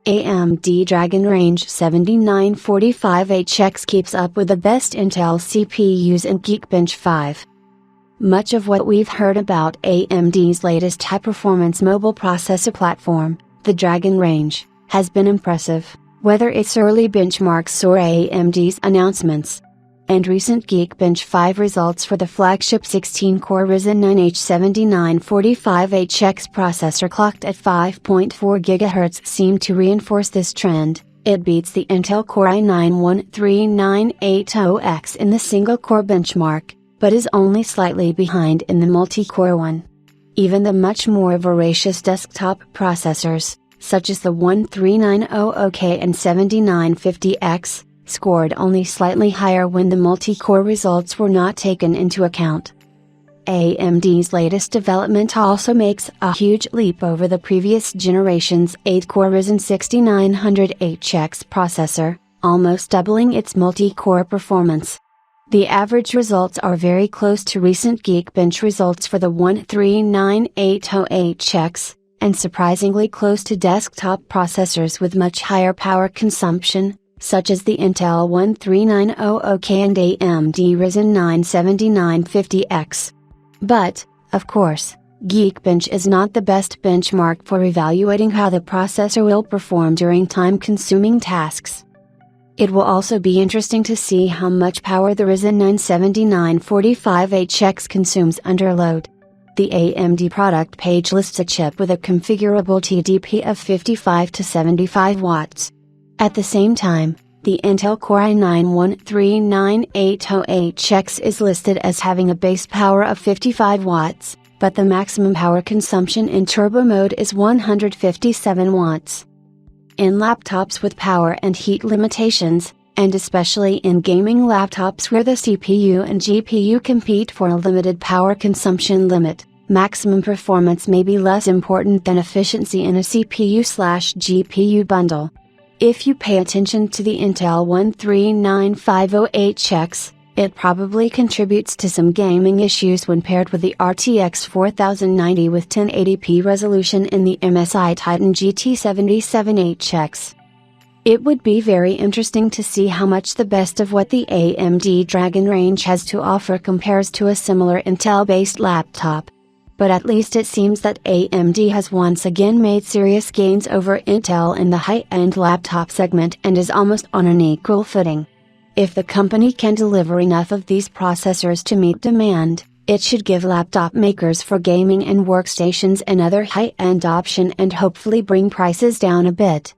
AMD Dragon Range 7945HX keeps up with the best Intel CPUs in Geekbench 5. Much of what we've heard about AMD's latest high-performance mobile processor platform, the Dragon Range, has been impressive, whether it's early benchmarks or AMD's announcements. And recent Geekbench 5 results for the flagship 16-core Ryzen 9 H7945HX processor clocked at 5.4 GHz seem to reinforce this trend. It beats the Intel Core i9-13980X in the single-core benchmark, but is only slightly behind in the multi-core one. Even the much more voracious desktop processors, such as the 13900K and 7950X, scored only slightly higher when the multi-core results were not taken into account. AMD's latest development also makes a huge leap over the previous generation's 8-core Ryzen 6900HX processor, almost doubling its multi-core performance. The average results are very close to recent Geekbench results for the 13980HX, and surprisingly close to desktop processors with much higher power consumption, such as the Intel 13900K and AMD Ryzen 9 7950X. But, of course, Geekbench is not the best benchmark for evaluating how the processor will perform during time-consuming tasks. It will also be interesting to see how much power the Ryzen 9 7945HX consumes under load. The AMD product page lists a chip with a configurable TDP of 55 to 75 watts. At the same time, the Intel Core i9-13980HX is listed as having a base power of 55 watts, but the maximum power consumption in turbo mode is 157 watts. In laptops with power and heat limitations, and especially in gaming laptops where the CPU and GPU compete for a limited power consumption limit, maximum performance may be less important than efficiency in a CPU/GPU bundle. If you pay attention to the Intel 13950HX, it probably contributes to some gaming issues when paired with the RTX 4090 with 1080p resolution in the MSI Titan GT77HX. It would be very interesting to see how much the best of what the AMD Dragon Range has to offer compares to a similar Intel-based laptop. But at least it seems that AMD has once again made serious gains over Intel in the high-end laptop segment and is almost on an equal footing. If the company can deliver enough of these processors to meet demand, it should give laptop makers for gaming and workstations another high-end option and hopefully bring prices down a bit.